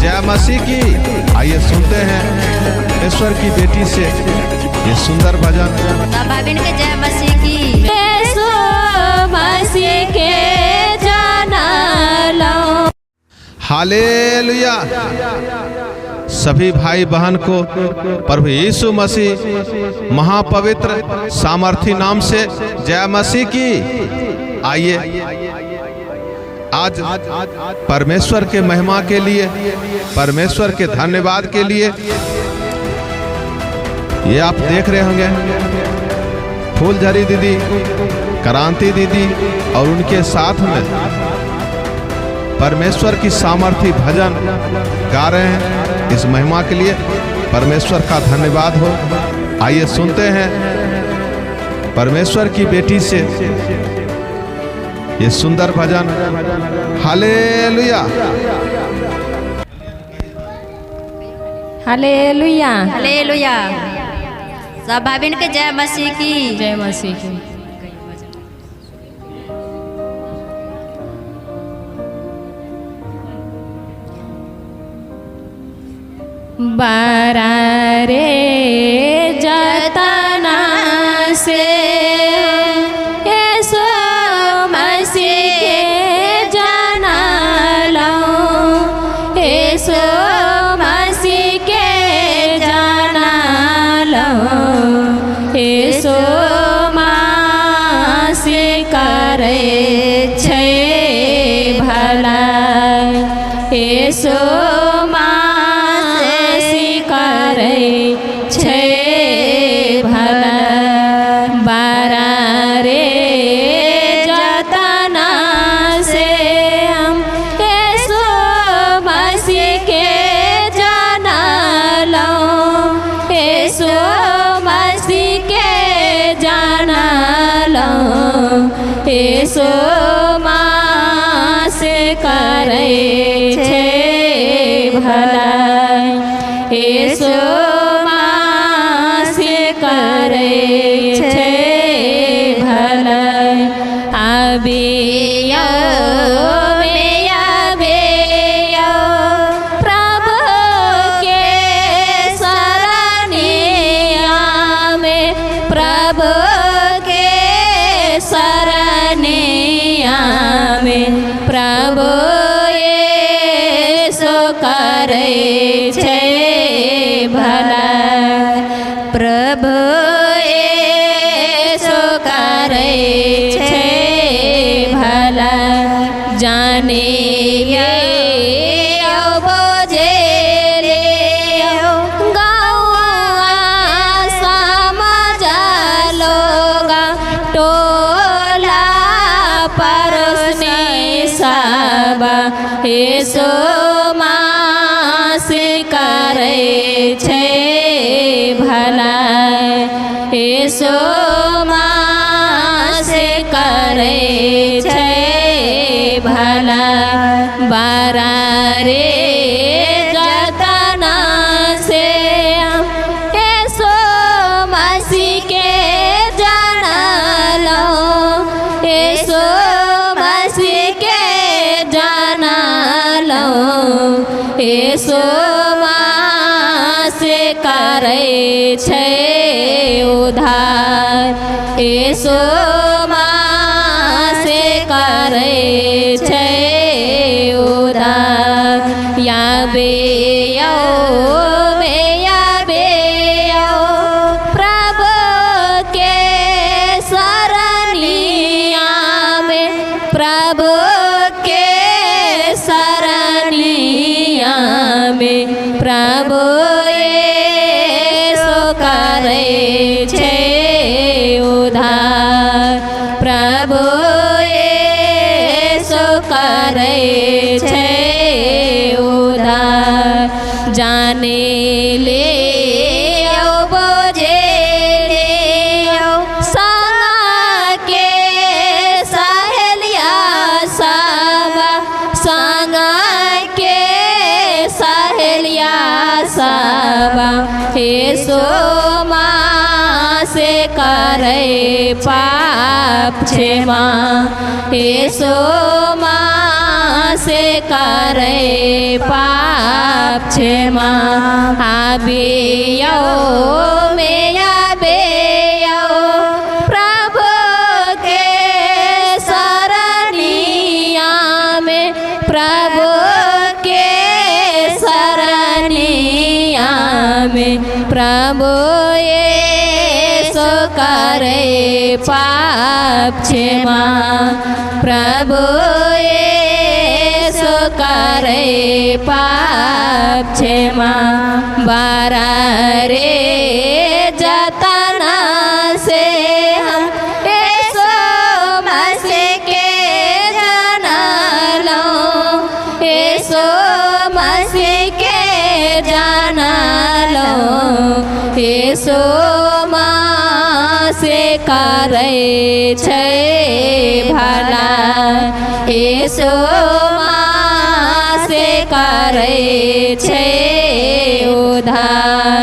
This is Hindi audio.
जय मसीह की। आइए सुनते हैं ईश्वर की बेटी से ये सुंदर भजन। भाभिन के जय मसीह की। यीशु मसीह के जाना लो। हालेलुया। सभी भाई बहन को प्रभु यीशु मसीह महापवित्र सामर्थी नाम से जय मसीह की। आइए आज परमेश्वर के महिमा के लिए, परमेश्वर के धन्यवाद के लिए ये आप देख रहे होंगे फूलझड़ी दीदी, क्रांति दीदी और उनके साथ में परमेश्वर की सामर्थी भजन गा रहे हैं। इस महिमा के लिए परमेश्वर का धन्यवाद हो। आइए सुनते हैं परमेश्वर की बेटी से ये सुंदर भजन। Hallelujah hallelujah hallelujah. सब भाभिन के जय मसीह की। जय मसीह की। बारा रे जतना से यीशु मसीह के जाना लो। यीशु मसीह के जाना लो। यीशु मसीह करे छै भला। यीशु यीशु मसीह करे छै भला। यीशु मसीह करे छै भला। आबियो प्रभु के शरणिया में। प्रभु के शरणिया में प्रभु यीशु करे छै भला। प्रभु यीशु करे छै भला। जाने यीशु मसीह करे छै भला। यीशु मसीह करे छै भला। बारा रे जतना से यीशु मसीह के जाना लो। यीशु मसीह के जाना लो। यीशु मसीह करे छै उद्धार। यीशु मसीह करे छै उद्धार। याबे प्रभु के शरणिया में। प्रभु के शरणिया में प्रभु यीशु करे छै उद्धार। प्रभु यीशु करे छै उद्धार। जाने ले यीशु मसीह करे पाप क्षमा। यीशु से करे पाप क्षमा आबियो में आबियो प्रभु के शरणिया में प्रभु के शरणिया में प्रभु यीशु करे पाप क्षमा प्रभु यीशु करे पाप क्षमा बारा रे जतना से हम यीशु मसीह के जाना लो यीशु मसीह के जाना लो यीशु से करे छे भला यीशु से करे छे उधार